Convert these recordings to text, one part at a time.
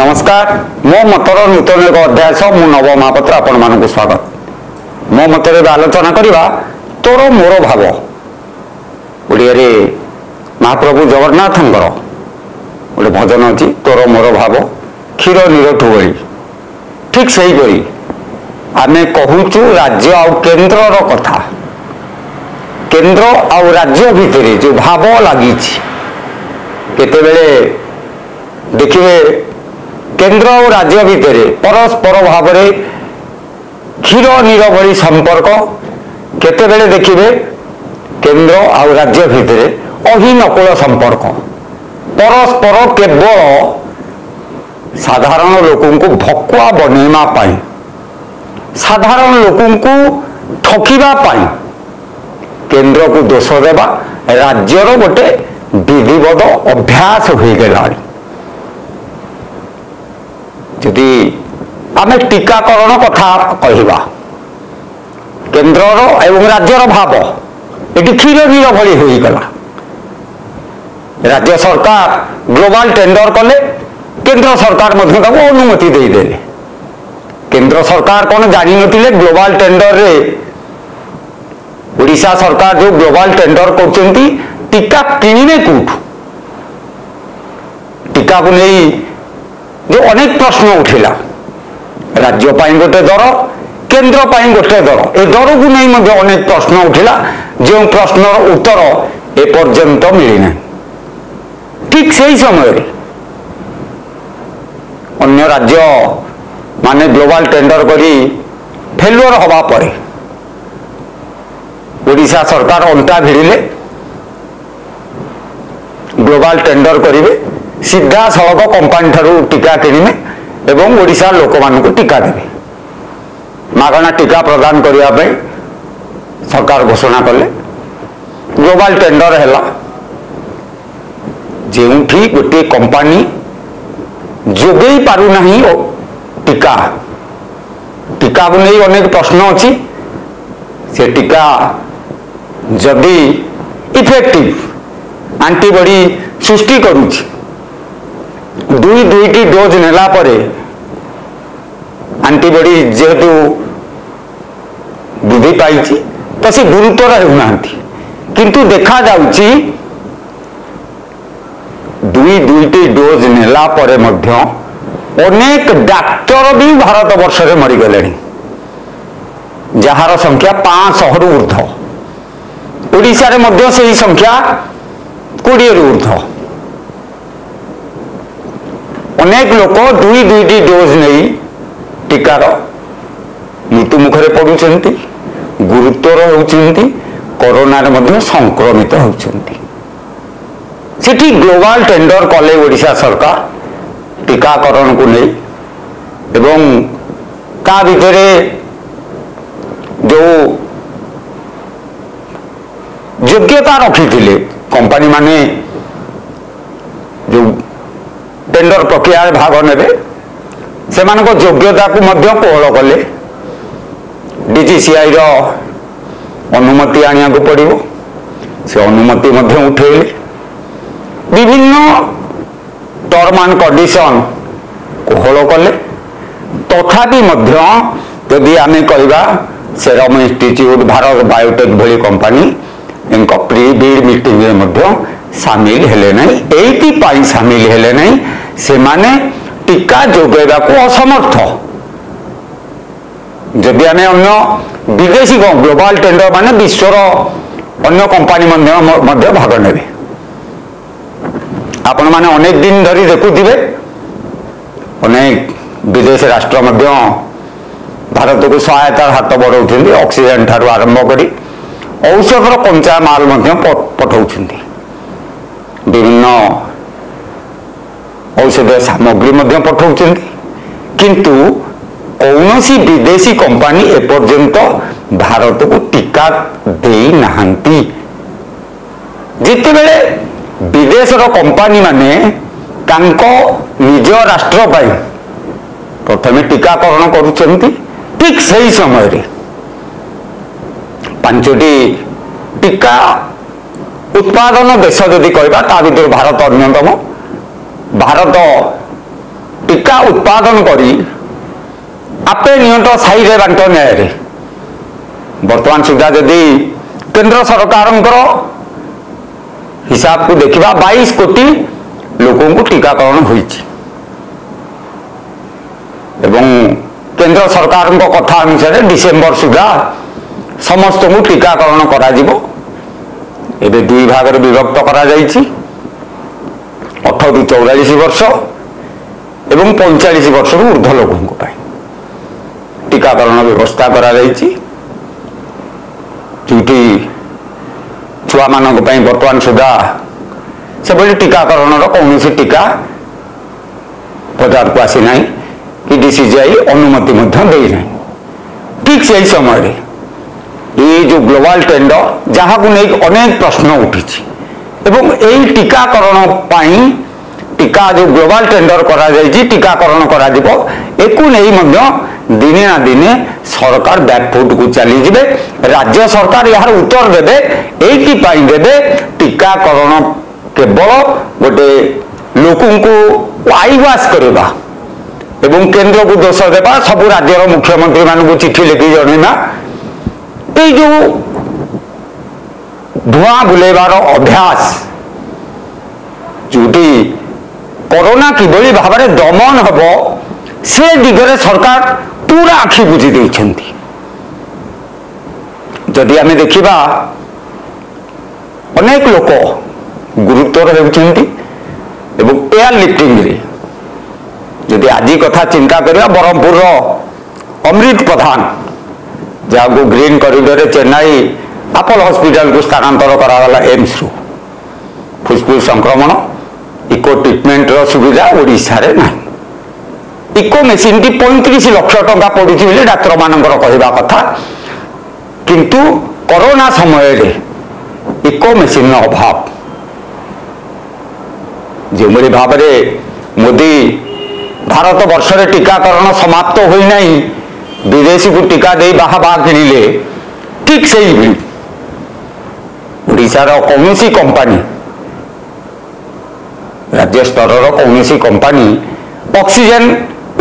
नमस्कार मो मतर नूतन एक अध्याय मु नव महापात्र आपण मान स्वागत। मो मत आलोचना करवा तोर मोर भाव ओडिया महाप्रभु जगन्नाथ गोटे भजन अच्छी तोर मोर भाव क्षीर निरठु भली ठीक से ही आमे कहूचु राज्य आउ केन्द्र कथा केन्द्र आउ राज्य भितर जो भाव लगी केतेबेले देखिए केन्द्र और राज्य भितर परस्पर भाव क्षीर नीर भली संपर्क केतेबेले देखिए केन्द्र और राज्य भितर अहिनकुल संपर्क परस्पर केवल साधारण लोकों को भकुआ बनैमा पाई साधारण लोकों को ठकिबा पाई केन्द्र को दोष देवा राज्यर गोटे विधिवत अभ्यास हो गला। यदि आम टीकाकरण कथा कहवा केन्द्र एवं राज्यर भाव ये क्षीर नीर भली होगला। राज्य सरकार ग्लोबल टेंडर कले केन्द्र सरकार अनुमति देदे केन्द्र सरकार कौन जानी नथिले ग्लोबल टेंडर रे ओडिशा सरकार जो ग्लोबल टेंडर करछंती टीका किनिने कोठु टीका को नहीं जो अनेक प्रश्न उठिला राज्य पाई गोटे दर केन्द्र पाई गोटे दर ए दर को नहीं मध्य अनेक प्रश्न उठिला जो प्रश्न उत्तर एपर्यंत मिलना ठीक से ही समय अन्य राज्य माने ग्लोबल टेंडर करी फेलुअर हवा परे ओडिशा सरकार अंटा भिड़िले ग्लोबल टेंडर करिवे सीधा सड़क कंपानी ठारू टीका किनिमे एवं ओडिशा लोक मानक टीका देवे मागणा टीका प्रदान करने सरकार घोषणा कले ग्लोबल टेंडर है जो गोटे कंपानी जोगे पारुना टीका टीका को नहीं अनेक प्रश्न अच्छी से टीका जदि इफेक्टिव एंटीबॉडी सृष्टि करुच्ची दुईटी डोज नेला परे एंटीबॉडी जेहेतु वृद्धि पाई तो से गुरुतर होना किंतु देखा जाउची दुईटी डोज नेला परे मध्य अनेक डाक्तर भी भारत वर्ष में मरीगले जार संख्या 500 रु ऊर्ध्व ओडिशा रे मध्य से संख्या 20 रु ऊर्ध्व अनेक लोक दुईटी डोज नहीं टीकार मृत्यु मुखरे पड़ुंट गुरुतर होती कोरोना संक्रमित होती सेठी ग्लोबल टेंडर कले ओडिशा सरकार टीकाकरण को नहीं एवं का भितर जो योग्यता रखी कंपानी माने जो टेंडर प्रक्रिया भाग ने से योग्यता को मध्य कोहल कले डीजीसीआई अनुमति आनिया को पड़ो से अनुमति मध्य उठेले विभिन्न टर्म एंड कंडीशन कोहल कले तथापि यदि आम कहवा सेरम इंस्टीट्यूट भारत बायोटेक भली कंपानी इनका प्री बीड मीटिंग में सामिल हेले नहीं एइथि सामिल हेले नहीं से माने टीका जोगेबा को असमर्थ जदि आम अन्य विदेशी ग्लोबल टेंडर माने विश्वर अन्य कंपानी मध्य भाग ने आपण माने अनेक दिन धरी देखुथिबे अनेक विदेश राष्ट्र मध्य भारत को सहायता हाथ बढ़ाउछन्ती ऑक्सीजन ठारू आरंभ करी औषधर कंचा माल मध्य पठाउछन्ती विभिन्न औषधीय सामग्री मध्य पठाउछन्ती किंतु कौनसी विदेशी कंपानी एपर्यंत भारत को टीका देई नाहंती जितेबेले विदेशर कंपानी माने तांको निज राष्ट्र पाई प्रथमे टीकाकरण करुछन्ती ठीक सही समय रे 5टी टीका उत्पादन देश जदि कहबा ता भीतर भारत अन्यतम भारत टीका उत्पादन करी आपे नियंत साई बांट न्याय बर्तमान सुधा जदि केंद्र सरकार हिसाब को देखा 22 कोटी लोकों को टीकाकरण होइछि एवं केंद्र सरकार कथा अनुसार डिसेम्बर सुधा समस्त को टीकाकरण करा जिवो एबे दुई भाग रे विभक्त करा जाइछि 18 ରୁ 44 वर्ष एवं 45 वर्ष ऊर्ध्व लोकों को टीकाकरण व्यवस्था करा जाइछि जोटी छुआ मानक पई वर्तमान सुधा से बड़ी टीकाकरण कौन टीका बाजार को आसी ना कि डीसीजीआई अनुमति दे ना ठीक से समय ये जो ग्लोबल टेंडर जहाँ को नहीं अनेक प्रश्न उठी एवं यही टीकाकरण पाई टीका जो ग्लोबल टेंडर करा जाइए टीकाकरण करा जिवो एकु नहीं दिने ना दिने सरकार बैकफुट को चली जिवे राज्य सरकार यार उत्तर देवे एकी पाई देवे टीकाकरण केवल गोटे लोकों को आईवास करवा एवं केंद्र को दोष देवा सब राज्यर मुख्यमंत्री मान को चिठी लिखि जनइबा ये जो धुआं बुलेबार अभ्यास जोटी कोरोना किभली भाव में दमन हम से दिगरे सरकार पूरा आखि बुझी देइछन्ति जदि आमे देखिबा अनेक लोक गुरुत्वर होउछन्ति एवं एयर लिफ्टिंग रे जदि आज कथा चिंता करिया ब्रह्मपुर अमृत प्रधान जहाँ को green corridor Chennai Apollo hospital को स्थानांतर कराला एम्स रु फुसफुस संक्रमण इको ट्रिटमेंट सुविधा ओडिशा रे ना इको मेसीन टी 35 लाख टंका पड़ुछि बोली डाक्टर मानकर कहवा कथा किंतु कोरोना समय रे इको मेसीन अभाव जो भाव में मोदी भारत वर्ष रे टीकाकरण समाप्त होई नहीं विदेशी को टीका दे बाहा किणिले ठीक से ही ओडिशार कौन कंपानी राज्य स्तर कौन कंपानी ऑक्सीजन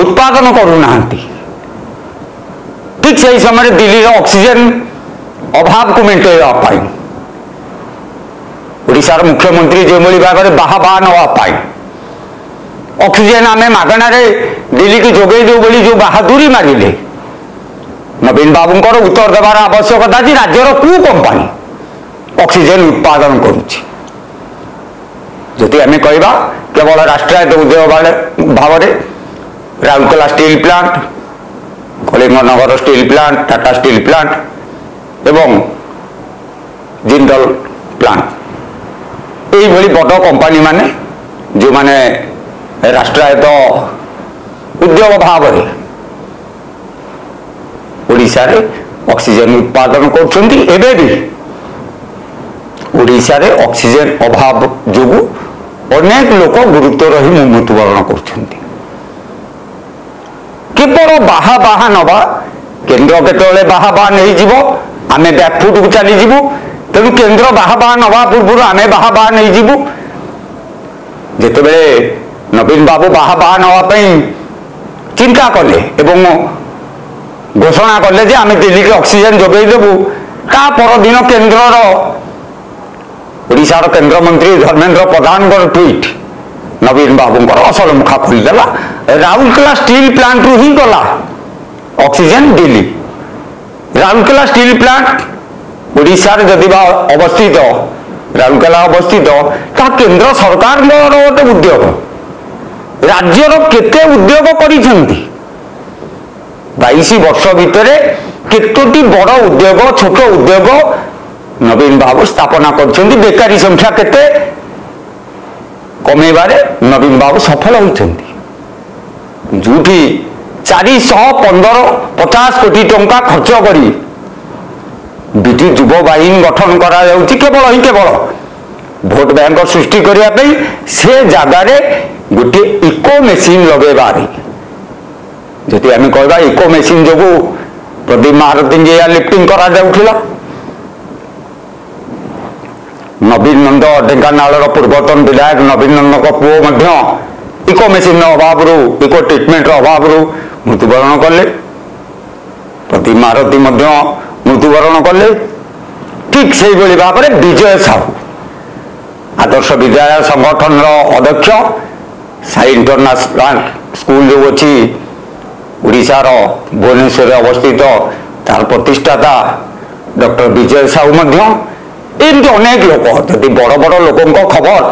उत्पादन करूना ठीक से समय दिल्ली ऑक्सीजन अभाव को मेटाई ओडिशार मुख्यमंत्री जो भाव में बाहा नापी ऑक्सीजन आम मागणार दिल्ली की जोगे दो बोली जो बहादुरी मारिले नवीन बाबूंकर उत्तर देवार आवश्यकता जी राज्यर कौ कंपानी ऑक्सीजन उत्पादन करुच्ची जदि आम कहवा केवल राष्ट्रायत्त उद्योग भाव में Rourkela steel plant Kalinganagar steel plant Tata steel plant एवं जिंदल प्लांट यही बड़ कंपानी माने जो माने राष्ट्रायत्त उद्योग भाव में ओडिशा रे ऑक्सीजन उत्पादन करछन्ती एबे भी ओडिशा रे ऑक्सीजन अभाव जोगु अनेक लोक गुरुत्व रही मृत्युवरण करछन्ती केवल बाहा नवा केंद्र केतले बाहा नहीं जीवो आमे बैकफुट को चली जीवु तेणु केंद्र बाहा नवा पूर्व आमे बाहा नहीं जीवु जेतेबेले नवीन बाबू बाहा नापी चिंता कले एवं घोषणा कले जे आमे दिल्ली के ऑक्सीजन जोगेदेबू ता परदिन केंद्रर ओडिशार केंद्र मंत्री धर्मेंद्र प्रधान ट्वीट नवीन बाबूंकर असल मुखा खोलीदेला राउरकेला स्टील प्लांट रु ही गला ऑक्सीजन दिल्ली राउरकेला स्टील प्लांट ओडिशार जदि अवस्थित राउरकेला अवस्थित ता केंद्र सरकार गोटे उद्योग राज्यर केते उद्योग करिसेंती 22 वर्ष भितर केतोटी बड़ उद्योग छोट उद्योग नवीन बाबू स्थापना करछन्ती बेकारी संख्या केते कमेबारे नवीन बाबू सफल होइछन्ती जोठी 450 कोटी टंका खर्च करी विधि युव बाहिनी गठन करा जाउची केवल भोट बैंक सृष्टि करिया पई से जगार गोटे इको मेसीन लगेबार जदि आम कहवा इको मेसीन जो प्रदीप महारथी एयर लिफ्टिंग करा जाउथिला नवीन नंद ढेंकानाल पूर्वतन विधायक नवीन नंद पुओ इको मेसीन अभाव इको ट्रिटमेंट अभाव मृत्युवरण कले। प्रतिमा रती मृत्युवरण कले। ठीक से भाव में विजय साहू आदर्श विद्यालय संगठन अध्यक्ष साई इंटरनेशनल स्कूल जो अच्छी उड़ीसार भुवनेश्वर अवस्थित तार प्रतिष्ठाता डॉक्टर विजय साहू एमती अनेक लोक जदि बड़ बड़ लोकों खबर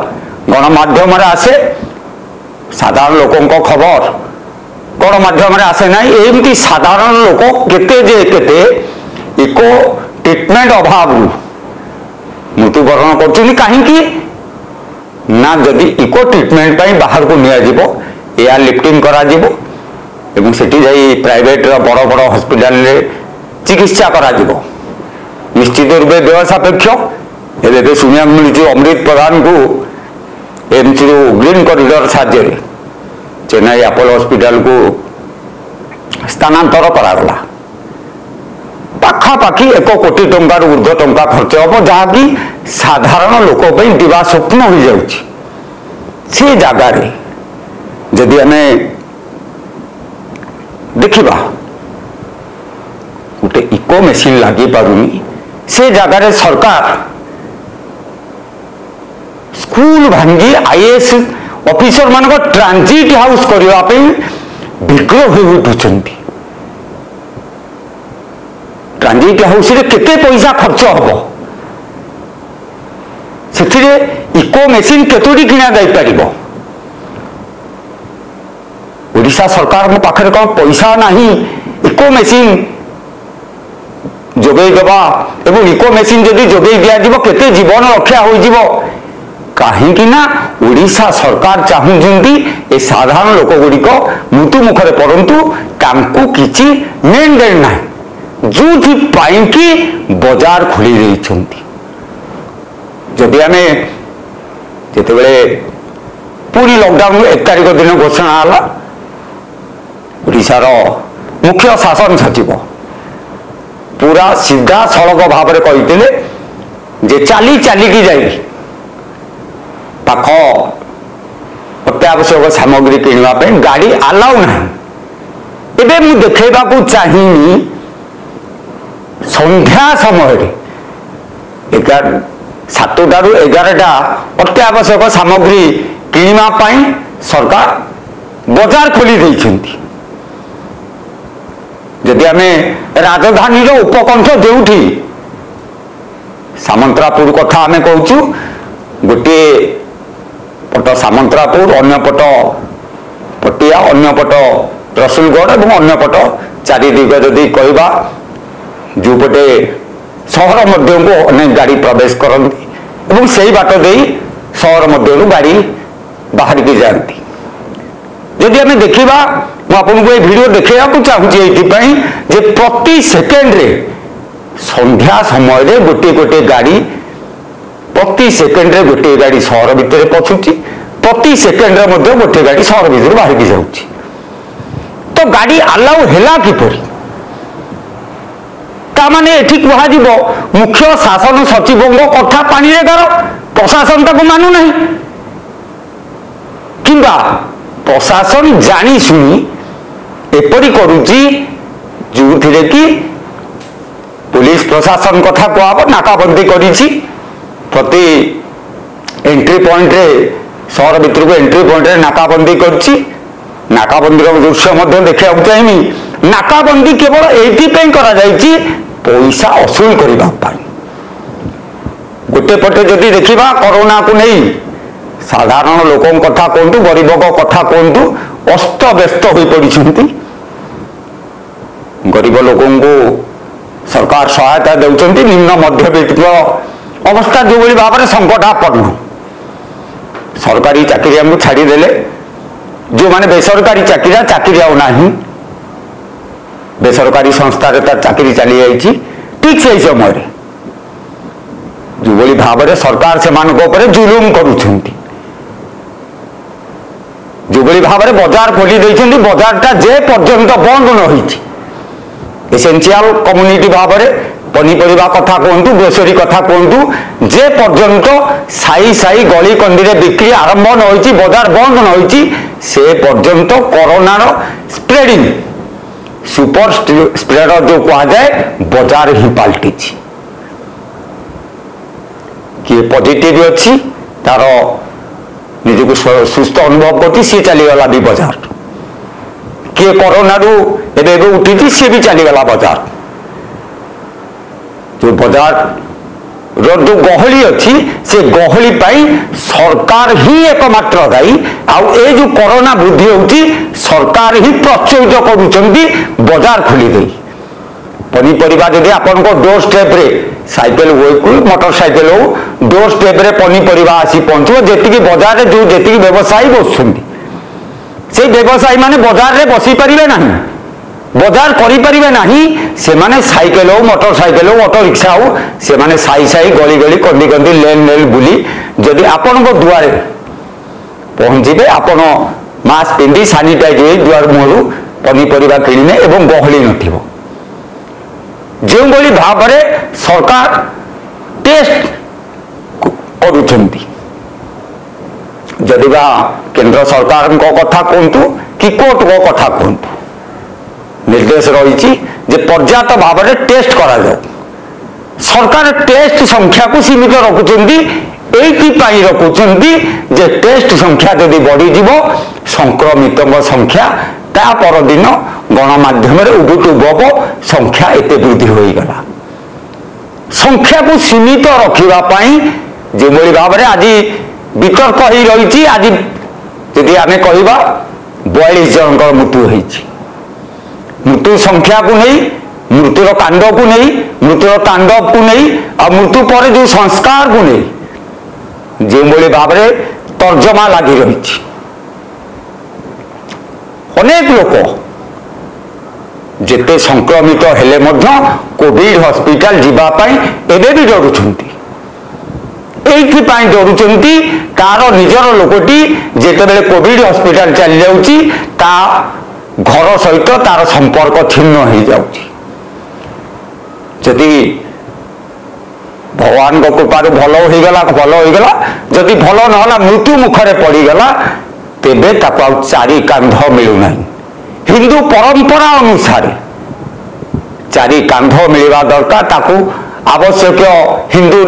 गणमाध्यम आसे साधारण लोकों खबर गणमाध्यम आसे ना एमती साधारण लोक केते इको ट्रिटमेंट अभाव मृत्युवरण कर कहीं ना जदि इको ट्रिटमेंट बाहर को नियाजिब एयर लिफ्टिंग करा एवं सेठी जाई प्राइवेट बड़ बड़ हॉस्पिटल रे चिकित्सा करा निश्चित रूपे व्यय सापेक्ष। एवं शुणा मिली अमृत प्रधान को एम्स ग्रीन कॉरिडोर साहाय्य चेन्नई अपोलो हॉस्पिटल को स्थानांतर करागला। पाखापाखि 1 कोटी टंकार ऊर्ध्व टंका खर्च हम जहाँकि साधारण लोक दिवा स्वप्न हो जाउछि। से जगार जदि आम देखा गोटे इको मेसीन लगी पारुनी से जगार सरकार स्कूल भांगी आईएएस ऑफिसर मान ट्रांजिट हाउस करने विग्रह हो उठुंट। ट्रांजिट हाउस रे केते पैसा खर्च हम से इको मेसीन केतोटी किना जाई परिबो। ओडिशा सरकार मो पाखरे कौन पैसा नहीं इको मेसीन जोगई देवा एवं इको मेसीन जदि जोगई दिया जीवो केते जीवन रक्षा हो जीवो कहीं ना ओडिशा सरकार चाहूंती ए साधारण लोक गुड़िक मृत्यु मुखरे पड़तु कामको किछि मेन देन ना जो कि बजार खोली देइछंती। जदि आम जिते पुणी लॉकडाउन 1 तारिख दिन घोषणा है ओडिशार मुख्य शासन सचिव पूरा सीधा सड़क भाव में कही जे चली चलिकी जाई पाख अत्यावश्यक सामग्री किणवाई गाड़ी आलाउ ना। एबे मु देखा चाहिए संध्या समय 7टा ରୁ 11टा अत्यावश्यक सामग्री किणवाई सरकार बजार खोली देइछंती। जदि आम राजधानी उपकंठ जो सामंतरापुर कथा आम कहूँ गोटे पट सामंतरापुर अन्य पट पटिया अन्य पट रसुलगढ़ और अन्य पट चारि दिग जदि कहवा जो पटे सहर मध्य को अनेक गाड़ी प्रवेश करती से बाट दे सहर मध्य गाड़ी बाहर की जाती। जदि आम देखा मुझे ये वीडियो देखा चाहूँगी ये प्रति सेकेंड रे संध्या समय गोटे गोटे गाड़ी प्रति सेकेंड रे गोटे गाड़ी सहर भितर पशुची प्रति सेकेंड रे मध्य गोटे गाड़ी सहर भितर बाहर की जाऊँगी। तो गाड़ी आलाउ है किपरि ताने एठी कह मुख्य शासन सचिवों कथा पानी रे गार प्रशासन ताको मानु नहीं किंबा प्रशासन जानी शुणी एपरी करुची जो कि पुलिस प्रशासन कथा कहब नाकाबंदी करिछि प्रति एंट्री पॉइंट रे सहर भितर को एंट्री पॉइंट रे नाकाबंदी करछि। नाकाबंदी दृश्य मध्य देखा चाहिए नाकाबंदी केवल एइथि करा जाइछि पैसा असुल करबा पाई। गोटे पटे जदि देखा कोरोना को नहीं साधारण लोकों कथा कहतु गरीब कथा कहतु अस्त व्यस्त हो पड़ी गरीब लोकों को सरकार सहायता देउछंती निम्न मध्यवित्त अवस्था जो बड़ी भाव में संकटापन्न सरकारी चाकरी हमको छाड़देले जो माने बेसरकारी चाकरी आउ नाही बेसरकारी संस्था चाकरी चली जाइए ठीक से समय जो बड़ी भाव में सरकार से जुलुम करुछंती जो बड़ी भाव में बजार खोली देइछंती बजारटा जे पर्यंत बंद न होइछि एसेंशियल कम्युनिटी भाव में पनीपरिया कथा कहतु ग्रोसरी कथा कहतु जे पर्यंत साई साई गली कंडी बिक्री आरंभ न होइछि बजार बंद न होइछि से पर्यंत कोरोनार स्प्रेडिंग सुपर स्प्रेडर जो कह जाए बजार ही पलटि किए पॉजिटिव अच्छी तार निजक सुस्थ अनुभव कर सी चलीगला भी बजार किए कोरोना रू एवं उठी सी भी चलीगला बजार जो बजार जो गहली अच्छी से गहली सरकार ही एकमात्र दायी आउ जो कोरोना वृद्धि होती सरकार ही प्रोत्साहित करुँच बजार खोली दे पनीपरिया जदि आपण डोर स्टेप रे साइकेल व्हीकल मोटरसाइकेल हो डोर स्टेप रे पनीपरिया आसी पहुंचो जी बजार रे जो जी व्यवसायी बसुंट से व्यवसायी माने बजार रे बसी पारिबे नहीं बजार करि परिबे नहीं से माने साइकेल हो मोटरसाइकेल हो ऑटो रिक्शा हो से माने साई साई गली गली कंदी कंदी लेन लेन बुली जदि आपण दुआरे पहुंचबे आपण मास्क पिंधि सानिटाइज हो दुआर मुहरु पनीपरिया किणिने एवं गहली नथिबो जो भली भाव सरकार टेस्ट करुछंती जदिबा केंद्र सरकार को कथा कहतु कि कोर्ट को कथा कहतु निर्देश रही पर्याप्त भाव में टेस्ट करा जाओ सरकार टेस्ट संख्या को सीमित रखुंट एपाई रखुंट जे टेस्ट संख्या जदि बढ़ीज संक्रमित संख्या ता परदिन गणमाध्यम उबुटुब संख्या एते वृद्धि होईगला संख्या को सीमित रखापी जो भाव में आज वितर्क हो रही आज यदि आम कह 42 जन मृत्यु होती मृत्यु संख्या को नहीं मृत्युर कांड को नहीं मृत्युर तांडव को नहीं और मृत्यु पर जो संस्कार को नहीं जो भाव में तर्जमा लगी रही अनेक लोक जिते संक्रमित हेले कोविड हॉस्पिटल जीवाई एवं भी डरुंट डरुंट तार निजर लोकटी जिते कोविड हॉस्पिटल चली जाऊँगी घर सहित तार संपर्क छिन्न हो जाती भगवान को कृपार भल होगला जदि भल ना मृत्यु मुखरे पड़गला तेबे ताको चारि कांध मिलूना हिंदू परंपरा अनुसार चारि कांध मिलवा दरकार ताको आवश्यक हिंदू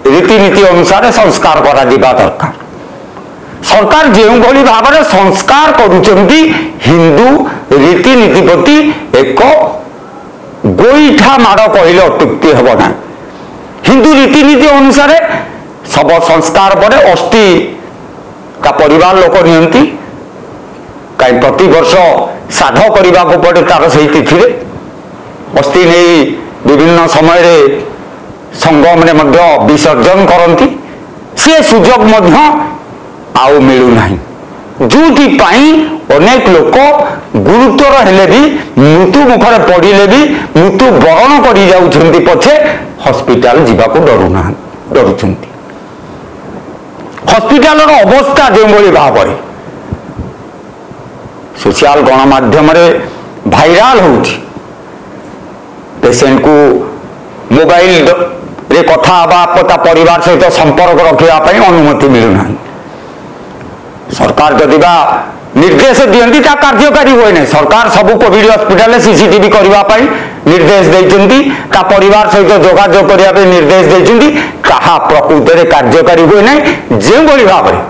रीतिनीति अनुसार संस्कार करा दरकार सरकार जो भली भाव में संस्कार करुँच हिंदू रीतिनीति प्रति एक गोईठा माड़ कहले अत्युक्ति हेब ना हिंदू रीतिनीति अनुसार सब संस्कार पर अस्थि का परिवार लोक नियंती कहीं प्रति वर्ष श्राद्ध करने को पड़े तार से तिथि अस्थि नहीं विभिन्न समय संगम विसर्जन करती से सुजोग आउ मिलूना जो अनेक लोक गुरुतर हेले भी मृत्यु मुखर पड़े भी मृत्यु बरण कर पछे हॉस्पिटल जावाक डरुंट हॉस्पिटल अवस्था जो भाव में सोशल गणमाध्यम भाइराल हो पेसेंट को मोबाइल रे कथा परिवार सहित संपर्क रखापी अनुमति मिलूना सरकार जदि निर्देश दियंती ता कार्यकारी हुए नहीं सरकार सब कोविड हॉस्पिटल सीसीटीवी करने निर्देश देती परिवार सहित जोगाजोग करने निर्देश देती कहा प्रकृत में कार्यकारी हुए नहीं जो भाव में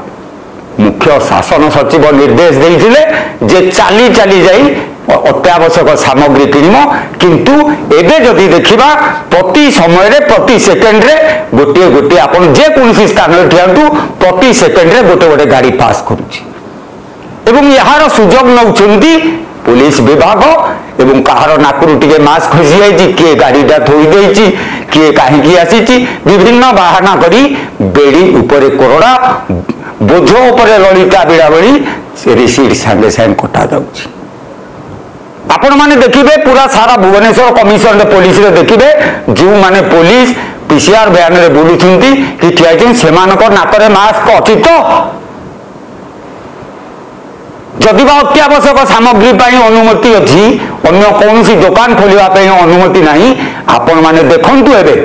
मुख्य शासन सचिव निर्देश देते जे चली चली जाई अत्यावश्यक सामग्री किणव किंतु एबे जदि देखा प्रति समय प्रति सेकेंड रे गोटे गोटे आप जेकोसी स्थान में ठियातु प्रति सेकेंड रे गोटे गोटे गाड़ी पास करुच्ची एवं यार सुजोग नौकरी पुलिस विभाग एवं कहार नाकुरु टिके मास्क खसी जाइए किए गाड़ीटा थोड़ी किए कहीं आसी विभिन्न बाहाना करी बेड़ी उपरे कोरोना बोझ उपरे ललिता बिड़ा बड़ी रिसीट सागे सागे कटा जाऊँगी आपण माने देखिबे पूरा सारा भुवनेश्वर कमिशन पुलिस रे देखिबे जो माने पुलिस पीसीआर वैन रे बुलुछंती कि ठियाइछन सेमानकर नाकरे मास्क अछि तो जदि अत्यावश्यक सामग्री अनुमति अच्छी अन्य कौन दुकान खोलने अनुमति नहीं आपण माने देखंतु एबे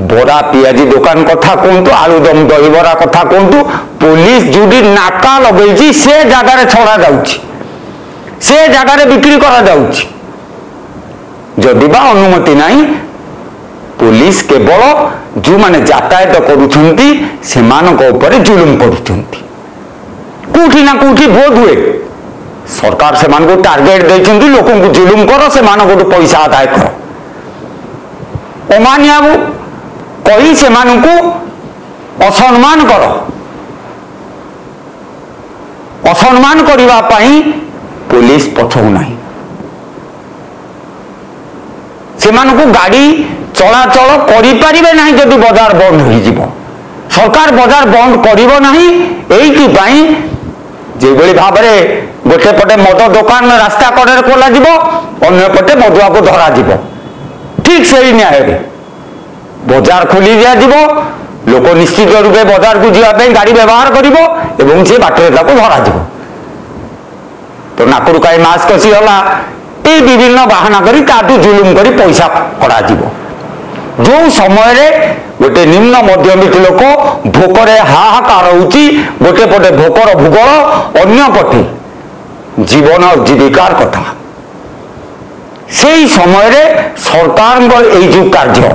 बरा पियाजी दुकान कथा कहतु आलुदम दहीबरा कथा कहतु पुलिस जोटी नाका लगे से जगार छड़ा जाउछि से जगार बिक्री करा जाउछि जदि बा अनुमति नहीं पुलिस केवल जो माने यातायात करुछंती सेमानक ऊपर जुलुम करुछंती कोठी ना कोठी बोध हुए सरकार से मान को टार्गेट देछंती लोकन को जुलुम करो से मान को पैसा आदाय करो अमानिया कही से मान को असम्मान करो असम्मान करबा पई पुलिस पछौ नहीं से मान को गाड़ी चलाचल करिपारिबे नहीं जदि बाजार बंद हो जीव सरकार बाजार बंद करिवो नहीं एइति पई जेबेली भाबरे गोटे पटे मद दुकान रास्ता कड़े खोल अन्य पटे मदुआ को धरा जीव ठीक से न्याय रे बाजार खोली दिया जीव लोक निश्चित रूपे बाजार को जावाई गाड़ी व्यवहार करिवो एवं से बाटरे ताको धरा जीव तो नाकरु काई मास्क कसी होला ए विभिन्न बाहाना करी ताटू जुलुम करी पैसा करा जीव जो समय रे गोटे निम्न मध्यबित्त लोक भोकरे हाहाकार होउची गोटे पटे भोकर भूगोल अन्य पटे जीवन जीविकार कथा से समय रे सरकार एई जो कार्य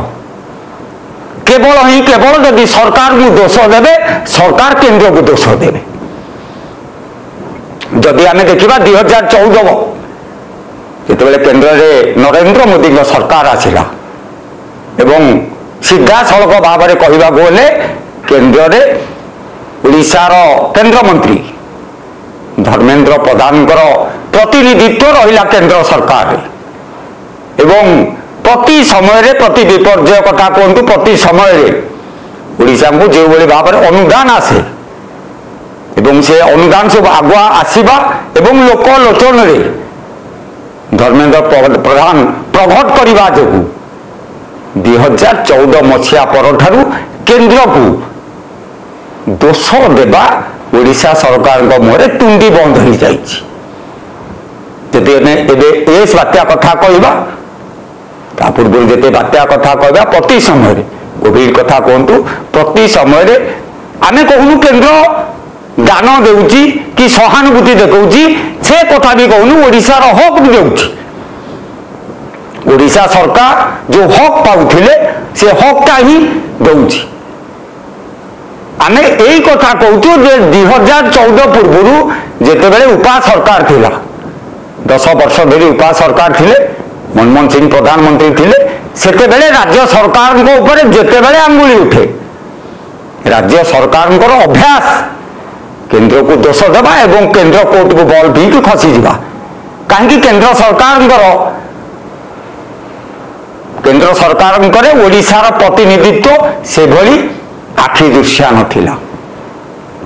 केवल यदि सरकार को दोष देवे सरकार केंद्र को दोष देवे जदि आमे देखिबा 2014 जेतेबेले केंद्र रे नरेंद्र मोदी सरकार आसिला एवं सीधा सड़क भाव में कहवा गले केंद्र रे ओडिशार केंद्र मंत्री धर्मेंद्र प्रधान प्रतिनिधित्व रहा केंद्र सरकार एवं प्रति समय रे प्रति विपर्यय कथा कहतु प्रति समय रे ओडिशा को जो भाव में अनुदान आसे एवं से अनुदान सब आगुआ आसवा एवं लोक लोचन रे धर्मेंद्र प्रधान प्रकट करने जो 2014 मसीहा पर केंद्र को दोष देवा ओडिशा सरकार मुहरे तुंडी बंद हो जाइए बात्या कथा कहवा पूर्व जिते बात्या कथा कहवा प्रति समय कोविड कथा कहतु प्रति समय आमे कहूँ केंद्र दान देउची कि सहानुभूति देखौची से कथा भी कहूँ ओडिशार हक भी देउची ओडिशा सरकार जो हक पाउथिले से हकटा ही दउची आमे एई कथा कहूँ जे 2014 पूर्व जेतेबेले उपा सरकार थिला 10 वर्ष धरी उपा सरकार थिले मनमोहन सिंह प्रधानमंत्री थिले सेतेबेले राज्य सरकार को ऊपर जेतेबेले अंगुली उठे राज्य सरकार अभ्यास केंद्र को दोष देवा एवं केंद्र कोर्ट को बल भी खसी जावा कहीं केंद्र सरकार ओडिशार प्रतिनिधित्व से भली आखि दृश्या नथिला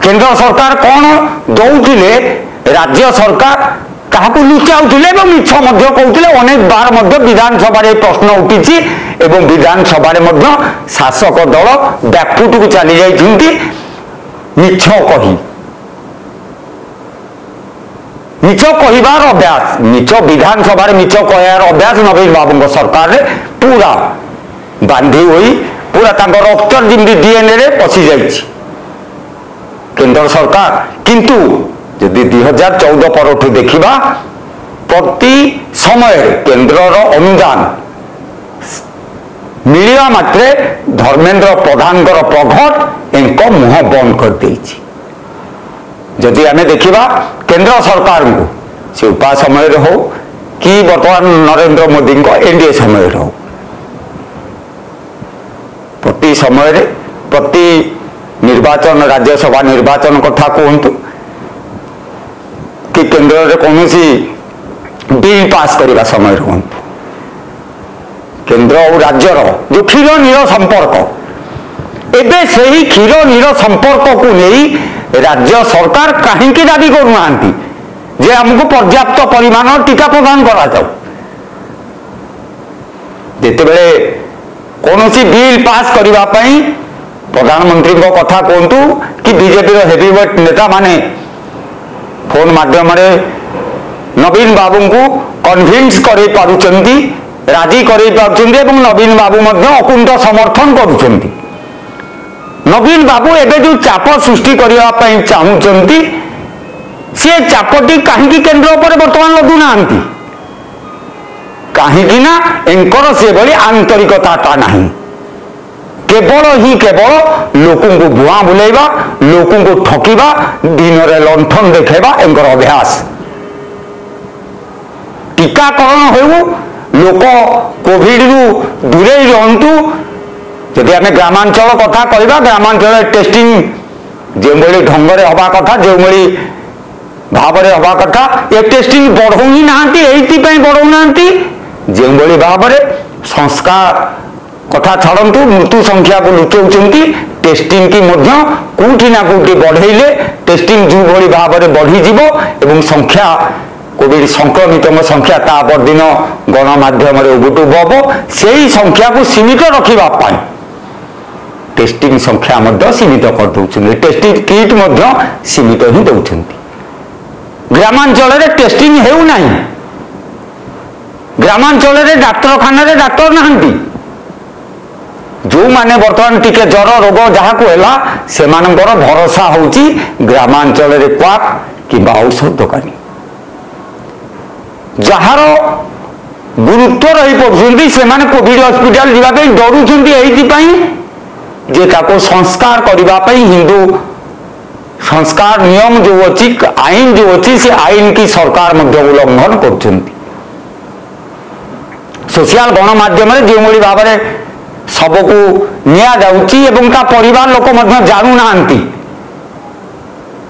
केंद्र सरकार कौन दौले राज्य सरकार क्या लुचाऊले मिछ कहते अनेक बार विधानसभा प्रश्न उठी एवं विधानसभा शासक दल बैकफुट को चली जाइछन्ति मिछ कही मिछ कहबार अभ्यास मिछ विधानसभा मिछ कहर अभ्यास नवीन बाबू सरकार रे पूरा बांधी हुई पूरा रक्त जमी डीएनए रे पशि जाइए केंद्र सरकार किंतु यदि 2014 पर देखा प्रति समय केंद्रर अनुदान मिलवा मात्रे धर्मेंद्र प्रधान प्रघट एक मुह बंद कर देइछि जदि आमे देखिबा केंद्र सरकार को से उपा समय हो कि वर्तमान नरेंद्र मोदी को एनडीए समय हो प्रति समय प्रति निर्वाचन राज्यसभा निर्वाचन कथा कहतु कि केंद्र रे कौन बिल पास करने समय हूँ केंद्र और राज्यर जो क्षीर नीर संपर्क एबे से ही क्षीर नीर संपर्क को नहीं राज्य सरकार कहीं दाबी करूना जे हमको पर्याप्त परिमाण टीका प्रदान करा जाऊ जितेबले कौन बिल पास करने प्रधानमंत्री कथा कहतु कि बीजेपी हेवीवेट नेता माने फोन माध्यम नवीन बाबू को कन्विन्स कर पारुचंती राजी कर पारुचंती एवं नवीन बाबू अकुंठ समर्थन करुचंती नवीन बाबू एवं जो चाप सृष्टि करने चाहूँगी सी चापटी कहीं केन्द्र पर बर्तमान लगुना कहीं ना एंकर से भली आंतरिकता ना केवल ही केवल लोक को भुआ बुलेवा लोक को ठकिबा दिन में लंठन देखा एंकर अभ्यास टीकाकरण हो लोक कोविड रु दूरे रुहतु जदि आम ग्रामांचल कथा कहवा ग्रामांचल टेस्टिंग जो ढंग से हवा कथा जो भाव में हवा कथा ये टेस्टिंग बढ़ऊ ही ना बढ़ऊ ना जो भाव में संस्कार कथा छाड़ू मृत्यु संख्या को लुचाऊँ टेस्टिंग की कौटी ना कौटी बढ़ेले टेस्टिंग जो भाई भाव में बढ़ीज संख्या कोविड संक्रमित संख्या तापरदिन गणमाध्यम उबुटुब हम से संख्या को सीमित रखापी टेस्टिंग संख्या सीमित कर दौरान टेस्टिंग किट सीमित ही दौरान ग्रामांचल टेस्टिंग होना ग्रामांचल डाक्तखाना डाक्तर ना जो माने बर्तमान टिके जर रोग जहाँ को है से भरोसा होची ग्रामांचल क्वाक कि औषध दुकानी जार गुरुत्व रही पड़ुंट से कोविड हॉस्पिटल जावाई डरुंट जे ताको संस्कार करने हिंदू संस्कार नियम जो अच्छी आईन जो अच्छी से आईन की सरकार उल्लंघन कर सोशल गणमाध्यम जो भाव में सबको निया जाउची एवं ता परिवार लोक जानू ना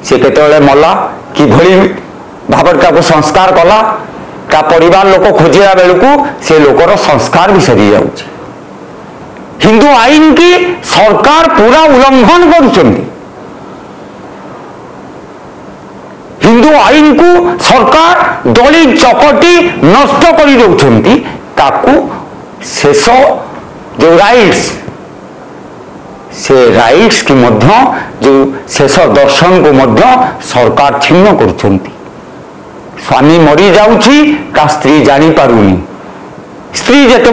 से केतले मला कि भली भाव संस्कार कला ता परिवार लोक खोजा बेलू से लोकर संस्कार भी सरी जाउची हिंदू आईन की सरकार पूरा उल्लंघन कर हिंदू आईन को सरकार दली चकटी नष्ट कर दौरान ताकू शेष जो राइट्स से राइट्स की मध्य जो शेष दर्शन को मध्य सरकार छिन्न कर स्वामी मरी जाउची ता स्त्री जानी पारुनी स्त्री जिते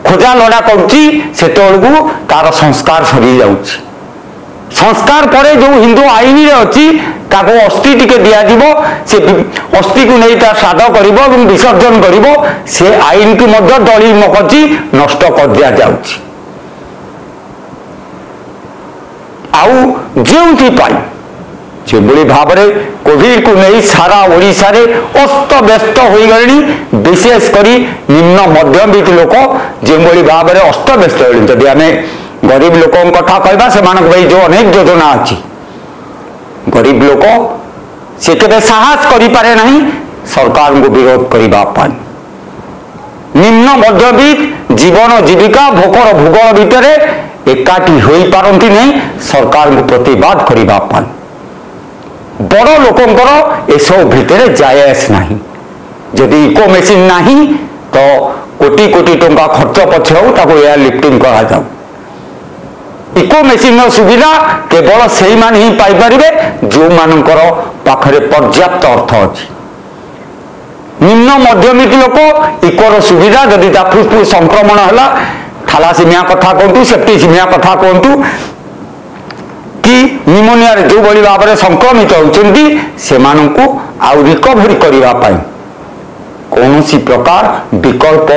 खोजा लड़ा करू तार संस्कार सरी जाउची संस्कार पर जो हिंदू आईन रे अच्छी ताको अस्थि टिके दिया से अस्थि को नहीं श्राद्ध कर विसर्जन कर से आईन की मध्य दली मकची नष्ट कर दिया जाउची आउ जो भाव में कोविड को नहीं सारा ओडिशा रे अस्त व्यस्त हो गले विशेषकर निम्न मध्यवित्त लोक जो भाव में अस्त व्यस्त हो जदि आम गरीब लोक कथा कहवा से जो अनेक योजना अच्छी गरीब लोक से केबे साहस करि पारे नहीं सरकार को विरोध करने निम्न मध्यवित्त जीवन जीविका भोकर भूगोल भितर एकाठी हो पारती नहीं सरकार को प्रतिवाद करने बड़ लोकंकर एसब भितर जायस नहीं जदि इको मेसीन नहीं तो कोटी कोटी टंका खर्च पछे हो एयर लिफ्टिंग करा जाऊ इको मेसीन सुविधा केवल से ही पाइपर जो मानकर पाखरे पर्याप्त अर्थ अच्छी निम्न मध्यमित लोक इकोर सुविधा जदि फुसफुस संक्रमण है थालासीमिया कथा कहतु सेप्टिसीमिया कथा कहतु कि निमोनिया जो भाई भाव में संक्रमित होती से आउ रिकवरी करने कौन प्रकार विकल्प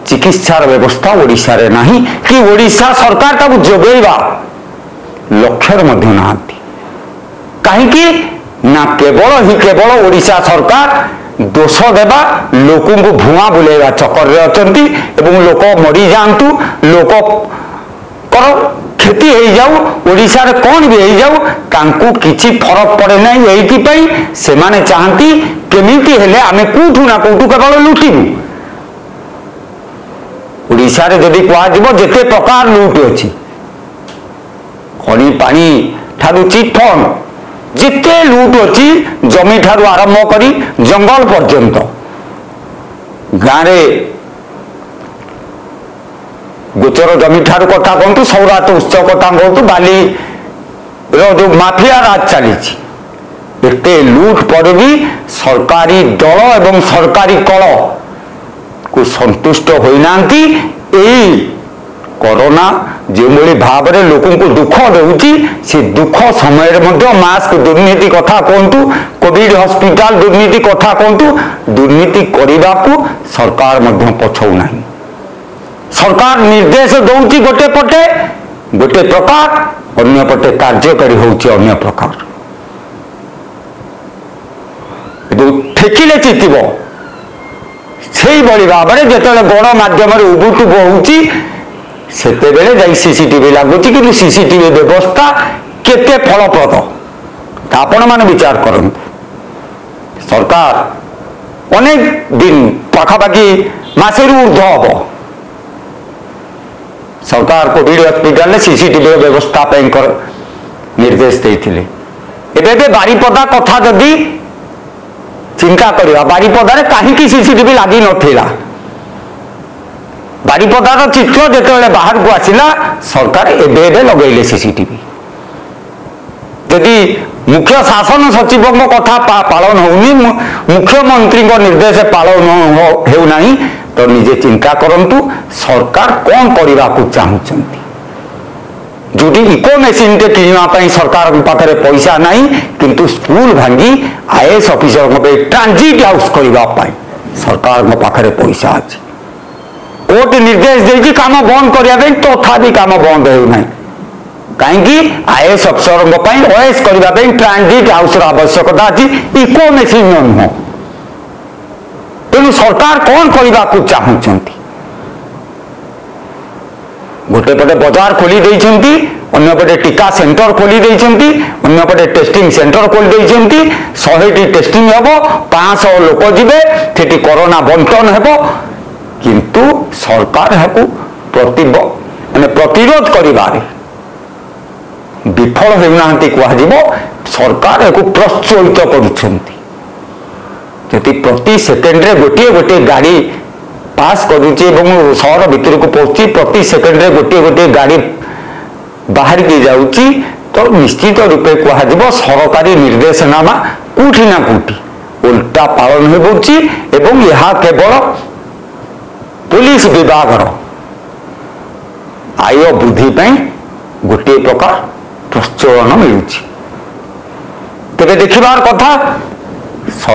चिकित्सार व्यवस्था ओडिशा रे नहीं कि ओडिशा सरकार ताकू जोगेबा लक्ष्य ना कहीं ना केवल ओडिशा सरकार दोष देवा लोक को भुआ बुलेगा चक्कर रे अछंती एवं लोक मरी जातु लोक क्षति हो जाऊ ओडिशा रे कौन भी हो जाऊ तांकू किछि फरक पड़े ना यही से माने चाहती केमिति हेले आमे कोठू ना कोठू केवल लुटिबू ओडिशा रे जदि कह जेते प्रकार लुट अच्छी खनि पानी ठारू चिट फंड जिते लुट अच्छी जमी ठारू आरंभ करी जंगल पर्यंत गाँव गोचर जमी ठारू कथा कहतु सौरात उत्सव कथा कहतु बाली जो माफिया राज चली एते लुट पर भी सरकारी दल एवं सरकारी कल को संतुष्ट होना कोरोना जो भाव में लोक दुख दूसरी से दुख समय मास्क दुर्नीति कथा कहतु कोविड हॉस्पिटल दुर्नीति कथा कहतु दुर्नीति करने को सरकार पछौना सरकार निर्देश दौची गोटे पटे गोटे प्रकार अन्य पटे कार्यकारी होउची अन्य प्रकार ठेकिले चितिब से भाव में जो गणमाध्यम उबुटुब होउची सेते बेले जाई सीसीटीवी लगुच कि सीसीटीवी व्यवस्था केते फलप्रद आपण मैंने विचार करूँ सरकार अनेक दिन पाखापाखि मासे ऊर्ध हम सरकार कोविड हॉस्पिटल सीसीटीवी व्यवस्था निर्देश देते बारिपदा कथा जदि चिंता करवा बारिपदार कहीं सीसीटीवी लगी नाला बारिपदार चित्र जो बाहर को आसला सरकार एबे लगेले सीसीटीवी यदि मुख्य शासन सचिव कथा पालन होनी मुख्यमंत्री निर्देश पालन होना तो निजे चिंता करंतु सरकार कौन करने को चाहते जो इको मेसीन टे किणवाई सरकार पाखे पैसा ना किंतु स्कूल भांगी आईएएस ऑफिसर ट्रांजिट हाउस करने सरकार पाखे पैसा अच्छी कोर्ट निर्देश देगी काम बंद करने तथापि काम बंद होना कहीं आईएएस अफसर ओएस करने ट्रांजिट हाउस आवश्यकता अच्छी इको मेसीन नुह तेणु सरकार कौन करने को चाहते गोटे पटे बाजार खोली देइछंती अन्य पटे टीका सेंटर खोली देइछंती अन्य पटे टेस्टिंग सेंटर खोली देइछंती 100टी टेस्टिंग हेबो 500 लोक जिबे सेठी कोरोना बंटन हेबो किंतु सरकार हेकु प्रतिरोध करिबारे विफल हेउनांती कहजिबो सरकार हेकु प्रोत्साहित करूछंती जति प्रति सेकेंड रे गोटे गोटे गाड़ी पास करुचे सहर भितर को पहुंची प्रति सेकेंड रे गोटे गोटे गाड़ी बाहर की जाउची तो निश्चित रूपे कह सरकारी निर्देशनामा कूटी ना कूटी उल्टा पालन होउची एवं यह केवल पुलिस विभाग आय वृद्धि गोटे प्रकार प्रोत्साहन मिलूची तेरे देखिबार कथा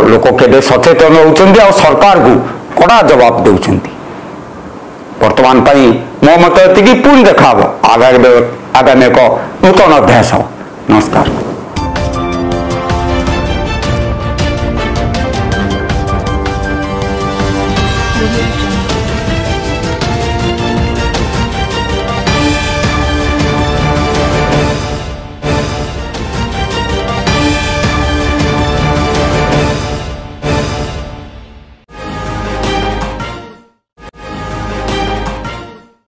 लोक केबे सचेतन होउचंदी और सरकार को कड़ा जवाब देउछंती वर्तमान पाई मो मत पुणी देखा आगामी एक नूतन अध्याय। नमस्कार।